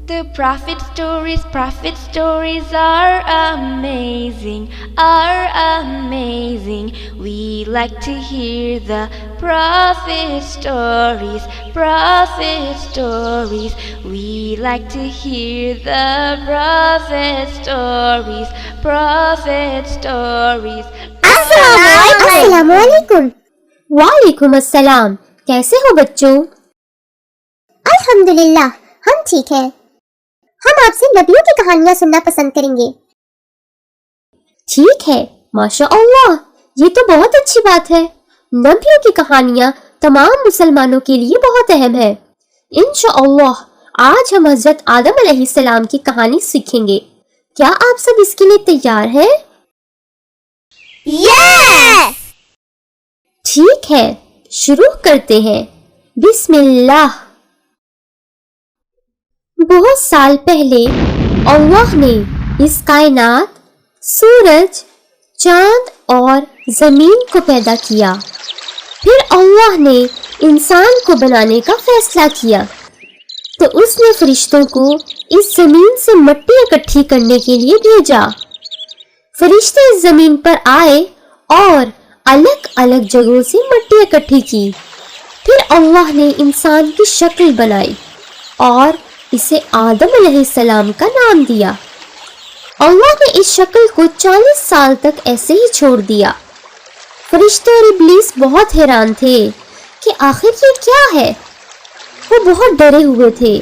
The prophet stories are amazing, are amazing. We like to hear the prophet stories, prophet stories. We like to hear the prophet stories, prophet stories. अस्सलामुअलैकुम। वालेकुम अस्सलाम। कैसे हो बच्चों? अल्हम्दुलिल्लाह, हम ठीक हैं। हम आपसे नबियों की कहानियां सुनना पसंद करेंगे। ठीक है, माशाअल्लाह, ये तो बहुत अच्छी बात है। नबियों की कहानियां तमाम मुसलमानों के लिए बहुत अहम है। इंशाअल्लाह आज हम हजरत आदम अलैहिस्सलाम की कहानी सीखेंगे। क्या आप सब इसके लिए तैयार हैं? यस! ठीक है, शुरू करते हैं। बिस्मिल्लाह। बहुत साल पहले अल्लाह ने इस कायनात, सूरज, चांद और जमीन को पैदा किया। फिर अल्लाह ने इंसान को बनाने का फैसला किया, तो उसने फरिश्तों को इस जमीन से मिट्टी इकट्ठी करने के लिए भेजा। फरिश्ते इस जमीन पर आए और अलग अलग जगहों से मिट्टी इकट्ठी की। फिर अल्लाह ने इंसान की शक्ल बनाई और इसे आदम अलैहिस्सलाम का नाम दिया। अल्लाह ने इस शक्ल को 40 साल तक ऐसे ही छोड़ दिया। फरिश्ते और इब्लीस बहुत हैरान थे कि आखिर ये क्या है। वो बहुत डरे हुए थे,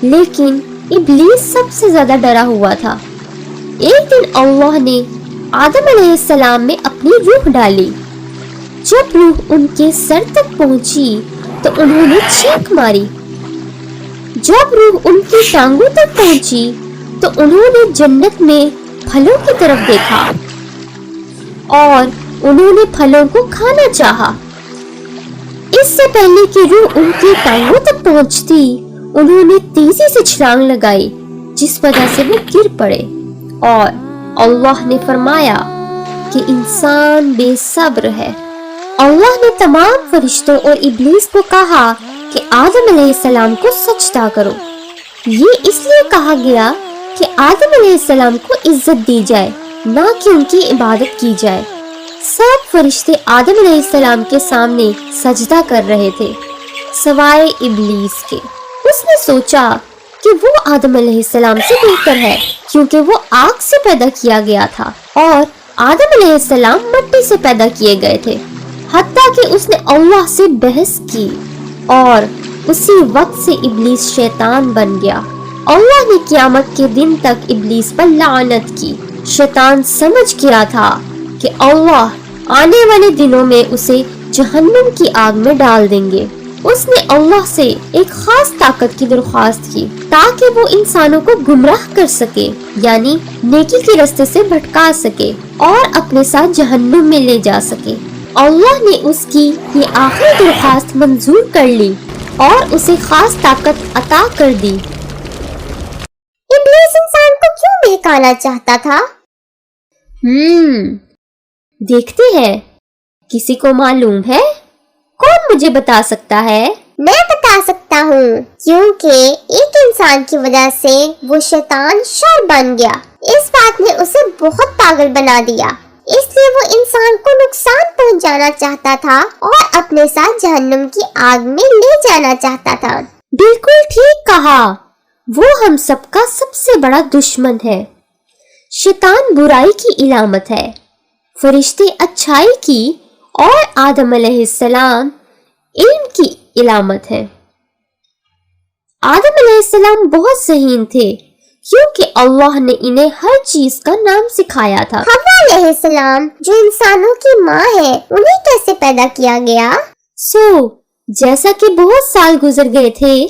लेकिन इब्लीस सबसे ज्यादा डरा हुआ था। एक दिन अल्लाह ने आदम अलैहिस्सलाम में अपनी रूह डाली। जब रूह उनके सर तक पहुंची तो उन्होंने चीख मारी। जब रूह उनकी टांगों तक पहुंची तो उन्होंने जन्नत में फलों की तरफ देखा और उन्होंने फलों को खाना चाहा। इससे पहले कि रूह उनकी टांगों तक पहुंचती, उन्होंने तेजी से छलांग लगाई, जिस वजह से वो गिर पड़े। और अल्लाह ने फरमाया कि इंसान बेसब्र है। अल्लाह ने तमाम फरिश्तों और इब्लीस को कहा कि आदम अलैहिस्सलाम को सजदा करो। ये इसलिए कहा गया कि आदम अलैहिस्सलाम को इज्जत दी जाए, ना कि उनकी इबादत की जाए। सब फरिश्ते आदम अलैहिस्सलाम के सामने सजदा कर रहे थे, सवाए इब्लीस के। उसने सोचा कि वो आदम अलैहिस्सलाम से बेहतर है, क्योंकि वो आग से पैदा किया गया था और आदम अलैहिस्सलाम मिट्टी से पैदा किए गए थे। हत्ता कि उसने अल्लाह से बहस की और उसी वक्त से इब्लीस शैतान बन गया। अल्लाह ने क़यामत के दिन तक इब्लीस पर लानत की। शैतान समझ गया था कि अल्लाह आने वाले दिनों में उसे जहन्नुम की आग में डाल देंगे। उसने अल्लाह से एक खास ताकत की दरख्वास्त की ताकि वो इंसानों को गुमराह कर सके, यानी नेकी के रास्ते से भटका सके और अपने साथ जहन्नुम में ले जा सके। अल्लाह ने उसकी ये आखिरी दरख्वास्त मंजूर कर ली और उसे खास ताकत अता कर दी। इब्लीस इंसान को क्यों बहकाना चाहता था? देखते हैं, किसी को मालूम है? कौन मुझे बता सकता है? मैं बता सकता हूँ, क्योंकि एक इंसान की वजह से वो शैतान शर बन गया। इस बात ने उसे बहुत पागल बना दिया, इसलिए वो इंसान को नुकसान पहुंचाना चाहता था और अपने साथ जहन्नुम की आग में ले जाना चाहता था। बिल्कुल ठीक कहा। वो हम सबका सबसे बड़ा दुश्मन है। शैतान बुराई की इलामत है, फरिश्ते अच्छाई की और आदम अलैहिस्सलाम इल्म की इलामत है। आदम अलैहिस्सलाम बहुत ज़हीन थे, क्योंकि अल्लाह ने इन्हें हर चीज का नाम सिखाया था। हव्वा अलैहिस्सलाम जो इंसानों की माँ है, उन्हें कैसे पैदा किया गया? जैसा कि बहुत साल गुजर गए थे,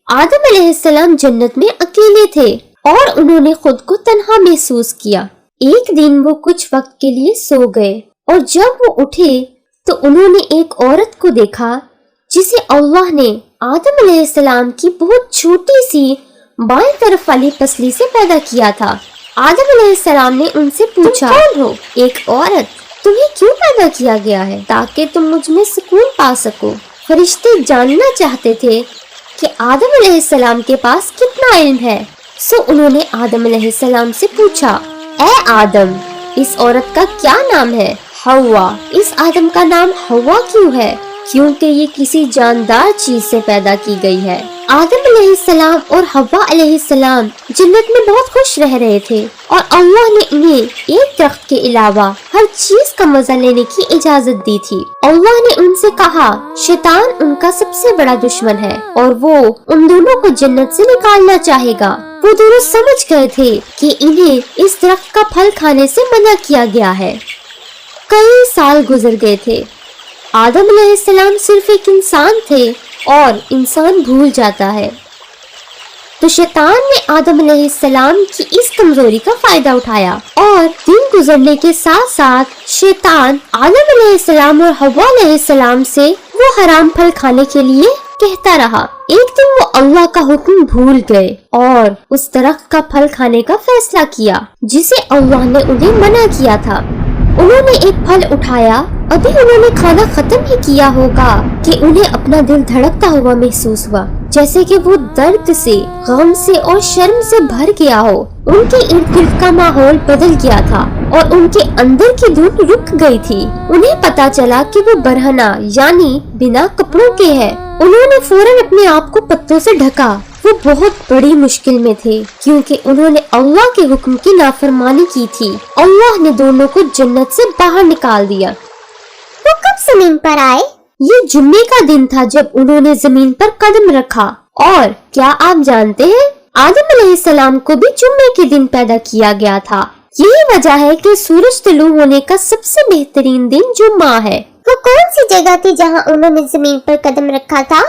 आदम अलैहिस्सलाम जन्नत में अकेले थे और उन्होंने खुद को तन्हा महसूस किया। एक दिन वो कुछ वक्त के लिए सो गए और जब वो उठे तो उन्होंने एक औरत को देखा जिसे अल्लाह ने आदम अलैहिस्सलाम की बहुत छोटी सी बाएं तरफ वाली पसली से पैदा किया था। आदम अलैहिस्सलाम ने उनसे पूछा, कौन हो? एक औरत। तुम्हें क्यों पैदा किया गया है? ताकि तुम मुझ में सुकून पा सको। फरिश्ते जानना चाहते थे کہ आदम अलैहिस्सलाम के पास कितना इल्म है। सो उन्होंने आदम अलैहिस्सलाम से पूछा, ए आदम, इस औरत का क्या नाम है? हवा। इस आदम का नाम हवा क्यों है? क्योंकि ये किसी जानदार चीज से पैदा की गई है। आदम अलैहिस्सलाम और हवा अलैहिस्सलाम जन्नत में बहुत खुश रह रहे थे और अल्लाह ने उन्हें एक दरख्त के अलावा हर चीज का मजा लेने की इजाजत दी थी। अल्लाह ने उनसे कहा, शैतान उनका सबसे बड़ा दुश्मन है और वो उन दोनों को जन्नत से निकालना चाहेगा। वो दोनों समझ गए थे कि इन्हें इस दरख्त का फल खाने से मना किया गया है। कई साल गुजर गए थे। आदम अलैहिस्सलाम सिर्फ एक इंसान थे और इंसान भूल जाता है। तो शैतान ने आदम अलैहिस्सलाम की इस कमजोरी का फायदा उठाया और दिन गुजरने के साथ साथ शैतान आदम अलैहिस्सलाम और हव्वा अलैहिस्सलाम से वो हराम फल खाने के लिए कहता रहा। एक दिन वो अल्लाह का हुक्म भूल गए और उस दरख्त का फल खाने का फैसला किया जिसे अल्लाह ने उन्हें मना किया था। उन्होंने एक फल उठाया। अभी उन्होंने खाना खत्म ही किया होगा कि उन्हें अपना दिल धड़कता हुआ महसूस हुआ, जैसे कि वो दर्द से, गम से और शर्म से भर गया हो। उनके इर्द गिर्द का माहौल बदल गया था और उनके अंदर की धुन रुक गई थी। उन्हें पता चला कि वो बरहना यानी बिना कपड़ों के हैं। उन्होंने फौरन अपने आप को पत्तों से ढका। वो बहुत बड़ी मुश्किल में थे क्योंकि उन्होंने अल्लाह के हुक्म की नाफरमानी की थी। अल्लाह ने दोनों को जन्नत से बाहर निकाल दिया। वो कब जमीन पर आए? ये जुम्मे का दिन था जब उन्होंने जमीन पर कदम रखा। और क्या आप जानते हैं, आदम अलैहिस्सलाम को भी जुम्मे के दिन पैदा किया गया था। यही वजह है कि सूरज तुलू होने का सबसे बेहतरीन दिन जुम्मा है। वो कौन सी जगह थी जहाँ उन्होंने जमीन पर कदम रखा था?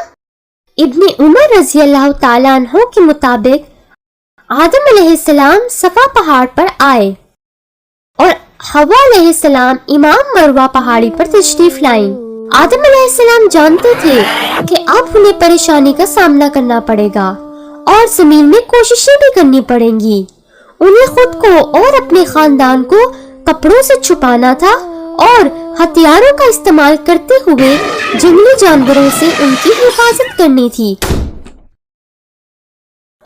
इब्ने उमर रज़ी अल्लाह ताला अन्हु के मुताबिक आदम अलैहिस्सलाम सफा पहाड़ पर आए और हवा अलैहिस्सलाम इमाम मरवा पहाड़ी पर तशरीफ लाईं। आदम अलैहिस्सलाम जानते थे कि अब उन्हें परेशानी का सामना करना पड़ेगा और जमीन में कोशिशें भी करनी पड़ेंगी। उन्हें खुद को और अपने खानदान को कपड़ों से छुपाना था और हथियारों का इस्तेमाल करते हुए जंगली जानवरों से उनकी हिफाजत करनी थी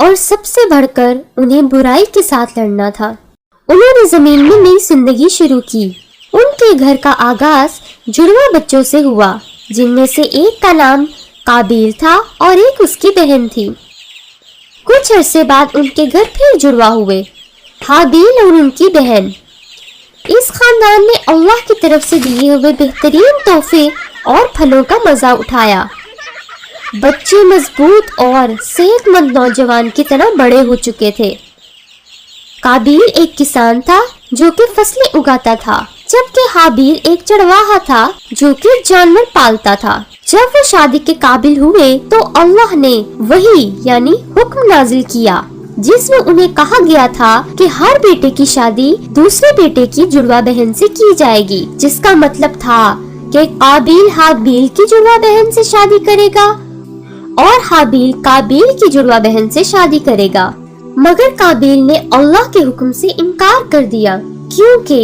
और सबसे बढ़कर उन्हें बुराई के साथ लड़ना था। उन्होंने जमीन में नई जिंदगी शुरू की। उनके घर का आगाज जुड़वा बच्चों से हुआ, जिनमें से एक का नाम काबिल था और एक उसकी बहन थी। कुछ अरसे बाद उनके घर फिर जुड़वा हुए, हाबिल और उनकी बहन। इस खानदान ने अल्लाह की तरफ से दिए हुए बेहतरीन तोहफे और फलों का मजा उठाया। बच्चे मजबूत और सेहतमंद नौजवान की तरह बड़े हो चुके थे। काबिल एक किसान था जो कि फसलें उगाता था, जबकि हाबिल एक चरवाहा था जो कि जानवर पालता था। जब वो शादी के काबिल हुए तो अल्लाह ने वही यानी हुक्म नाजिल किया जिसमें उन्हें कहा गया था कि हर बेटे की शादी दूसरे बेटे की जुड़वा बहन से की जाएगी, जिसका मतलब था कि काबिल हाबिल की जुड़वा बहन से शादी करेगा और हाबिल काबिल की जुड़वा बहन से शादी करेगा। मगर काबिल ने अल्लाह के हुक्म से इनकार कर दिया क्योंकि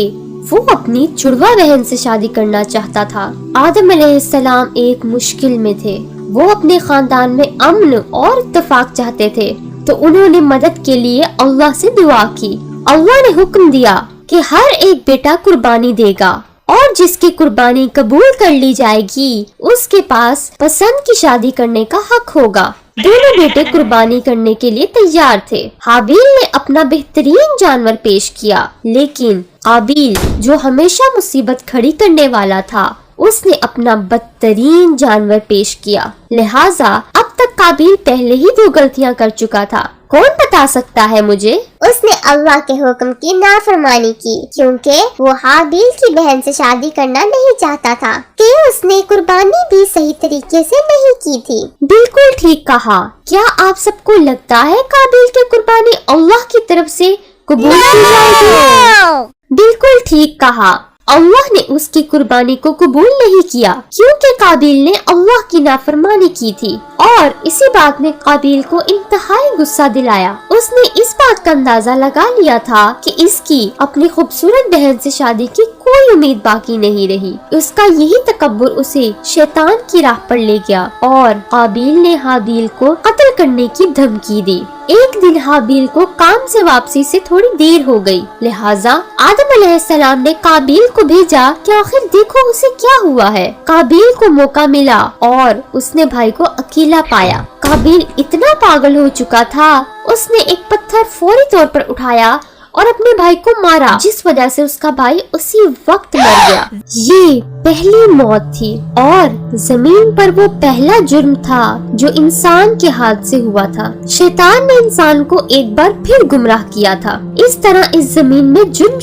वो अपनी जुड़वा बहन से शादी करना चाहता था। आदम अलैहिस्सलाम एक मुश्किल में थे। वो अपने खानदान में अमन और इत्तेफाक चाहते थे, तो उन्होंने मदद के लिए अल्लाह से दुआ की। अल्लाह ने हुक्म दिया कि हर एक बेटा कुर्बानी देगा और जिसकी कुर्बानी कबूल कर ली जाएगी उसके पास पसंद की शादी करने का हक होगा। दोनों बेटे कुर्बानी करने के लिए तैयार थे। हाबिल ने अपना बेहतरीन जानवर पेश किया, लेकिन काबिल जो हमेशा मुसीबत खड़ी करने वाला था उसने अपना बदतरीन जानवर पेश किया। लिहाजा अब तक काबिल पहले ही 2 गलतियां कर चुका था। कौन बता सकता है मुझे? उसने अल्लाह के हुक्म की नाफरमानी की क्योंकि वो हाबिल की बहन से शादी करना नहीं चाहता था कि उसने कुर्बानी भी सही तरीके से नहीं की थी। बिल्कुल ठीक कहा। क्या आप सबको लगता है काबिल की कुर्बानी अल्लाह की तरफ से कबूल की जाएगी? बिल्कुल ठीक कहा। अल्लाह ने उसकी कुर्बानी को कबूल नहीं किया क्योंकि काबिल ने अल्लाह की नाफरमानी की थी और इसी बात ने काबिल को इंतहाई गुस्सा दिलाया। उसने इस बात का अंदाजा लगा लिया था कि इसकी अपनी खूबसूरत बहन से शादी की कोई उम्मीद बाकी नहीं रही। उसका यही तकब्बुर उसे शैतान की राह पर ले गया और काबिल ने हाबिल को कत्ल करने की धमकी दी। एक दिन हाबिल को काम से वापसी से थोड़ी देर हो गई, लिहाजा आदम अलैहिस्सलाम ने काबिल को भेजा कि आखिर देखो उसे क्या हुआ है। काबिल को मौका मिला और उसने भाई को अकेला पाया। काबिल इतना पागल हो चुका था, उसने एक पत्थर फौरी तौर पर उठाया और अपने भाई को मारा, जिस वजह से उसका भाई उसी वक्त मर गया। ये पहली मौत थी और जमीन पर वो पहला जुर्म था जो इंसान के हाथ से हुआ था। शैतान ने इंसान को एक बार फिर गुमराह किया था। इस तरह इस जमीन में जुर्म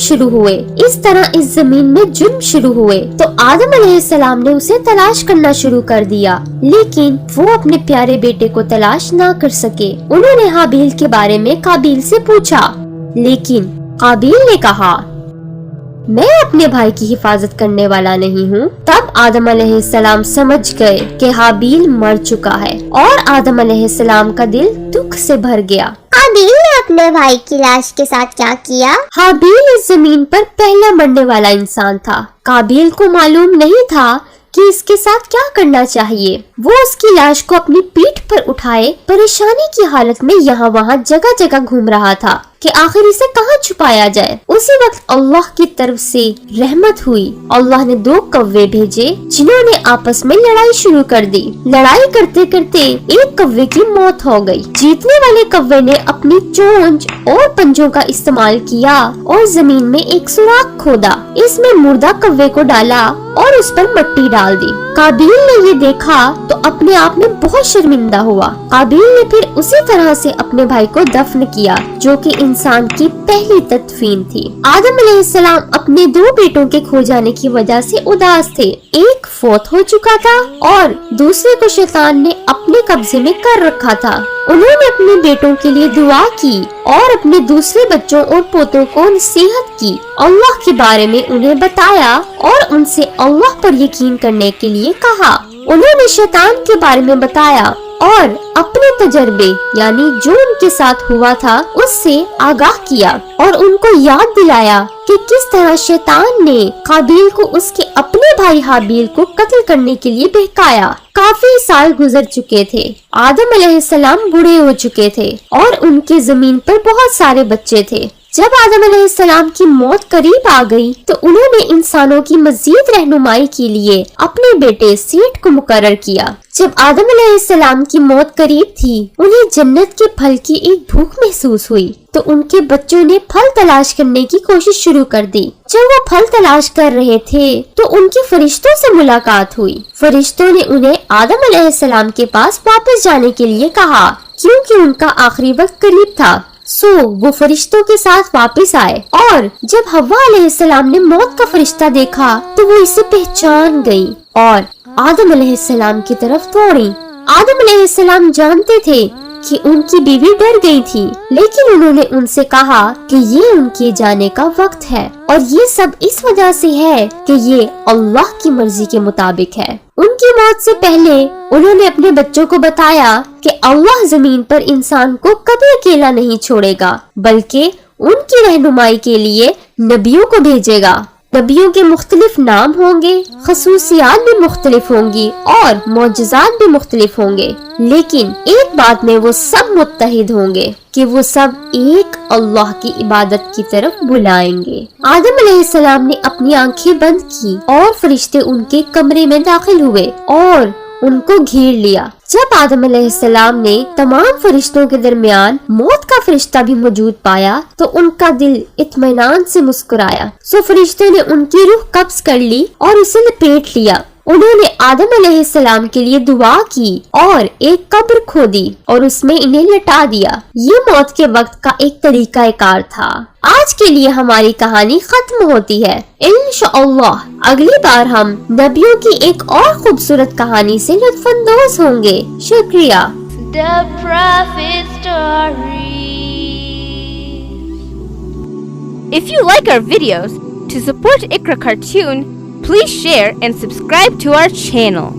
शुरू हुए तो आदम अलैहिस्सलाम ने उसे तलाश करना शुरू कर दिया, लेकिन वो अपने प्यारे बेटे को तलाश ना कर सके। उन्होंने हाबिल के बारे में काबिल से पूछा, लेकिन काबिल ने कहा, मैं अपने भाई की हिफाजत करने वाला नहीं हूँ। तब आदम अलैहिस्सलाम समझ गए कि हाबिल मर चुका है और आदम अलैहिस्सलाम का दिल दुख से भर गया। काबिल ने अपने भाई की लाश के साथ क्या किया? हाबिल इस जमीन पर पहला मरने वाला इंसान था। काबिल को मालूम नहीं था कि इसके साथ क्या करना चाहिए। वो उसकी लाश को अपनी पीठ पर उठाए परेशानी की हालत में यहाँ वहाँ जगह जगह घूम रहा था कि आखिर इसे कहाँ छुपाया जाए। उसी वक्त अल्लाह की तरफ से रहमत हुई। अल्लाह ने 2 कौवे भेजे जिन्होंने आपस में लड़ाई शुरू कर दी। लड़ाई करते करते एक कौवे की मौत हो गई। जीतने वाले कौवे ने अपनी चोंच और पंजों का इस्तेमाल किया और जमीन में एक सुराख खोदा, इसमें मुर्दा कौवे को डाला और उस पर मिट्टी डाल दी। काबिल ने ये देखा तो अपने आप में बहुत शर्मिंदा हुआ। काबिल ने फिर उसी तरह से अपने भाई को दफन किया, जो कि इंसान की पहली तदफीन थी। आदम अलैहिस्सलाम अपने 2 बेटों के खो जाने की वजह से उदास थे। एक फौत हो चुका था और दूसरे को शैतान ने अपने कब्जे में कर रखा था। उन्होंने अपने बेटों के लिए दुआ की और अपने दूसरे बच्चों और पोतों को नसीहत की, अल्लाह के बारे में उन्हें बताया और उनसे अल्लाह पर यकीन करने के लिए कहा। उन्होंने शैतान के बारे में बताया और अपने तजर्बे यानी जो उनके साथ हुआ था उससे आगाह किया और उनको याद दिलाया कि किस तरह शैतान ने काबिल को उसके अपने भाई हाबिल को कत्ल करने के लिए बहकाया। काफी साल गुजर चुके थे। आदम अलैहिस्सलाम बूढ़े हो चुके थे और उनके जमीन पर बहुत सारे बच्चे थे। जब आदम अलैहिस्सलाम की मौत करीब आ गई तो उन्होंने इंसानों की मजीद रहनुमाई के लिए अपने बेटे सेठ को मुकर्रर किया। जब आदम अलैहिस्सलाम की मौत करीब थी, उन्हें जन्नत के फल की एक भूख महसूस हुई तो उनके बच्चों ने फल तलाश करने की कोशिश शुरू कर दी। जब वो फल तलाश कर रहे थे तो उनकी फरिश्तों से मुलाकात हुई। फरिश्तों ने उन्हें आदम अलैहिस्सलाम के पास वापस जाने के लिए कहा, क्योंकि उनका आखिरी वक्त करीब था। वो फरिश्तों के साथ वापस आए और जब हव्वा अलैहिस्सलाम ने मौत का फरिश्ता देखा तो वो इसे पहचान गई और आदम अलैहिस्सलाम की तरफ दौड़ी। आदम अलैहिस्सलाम जानते थे कि उनकी बीवी डर गई थी, लेकिन उन्होंने उनसे कहा कि ये उनके जाने का वक्त है और ये सब इस वजह से है कि ये अल्लाह की मर्जी के मुताबिक है। उनकी मौत से पहले उन्होंने अपने बच्चों को बताया कि अल्लाह जमीन पर इंसान को कभी अकेला नहीं छोड़ेगा, बल्कि उनकी रहनुमाई के लिए नबियों को भेजेगा। नबियों के मुख्तलिफ नाम होंगे, खसूसियात भी मुख्तलिफ होंगी और मौजज़ात भी मुख्तलिफ होंगे, लेकिन एक बात में वो सब मुत्तहिद होंगे कि वो सब एक अल्लाह की इबादत की तरफ बुलाएंगे। आदम अलैहिस्सलाम ने अपनी आंखें बंद की और फरिश्ते उनके कमरे में दाखिल हुए और उनको घेर लिया। जब आदम अलैहिस्सलाम ने तमाम फरिश्तों के दरमियान मौत का फरिश्ता भी मौजूद पाया तो उनका दिल इत्मीनान से मुस्कुराया। फरिश्ते ने उनकी रूह कब्ज कर ली और उसे लपेट लिया। उन्होंने आदम अलैहिस्सलाम के लिए दुआ की और एक कब्र खोदी और उसमें इन्हें लटा दिया। ये मौत के वक्त का एक तरीकाकार था। आज के लिए हमारी कहानी खत्म होती है। इंशाअल्लाह अगली बार हम नबियों की एक और खूबसूरत कहानी से लुत्फानंदोज होंगे। शुक्रिया। The Prophet Stories. If you like our videos, to support Iqra Cartoon, please share and subscribe to our channel.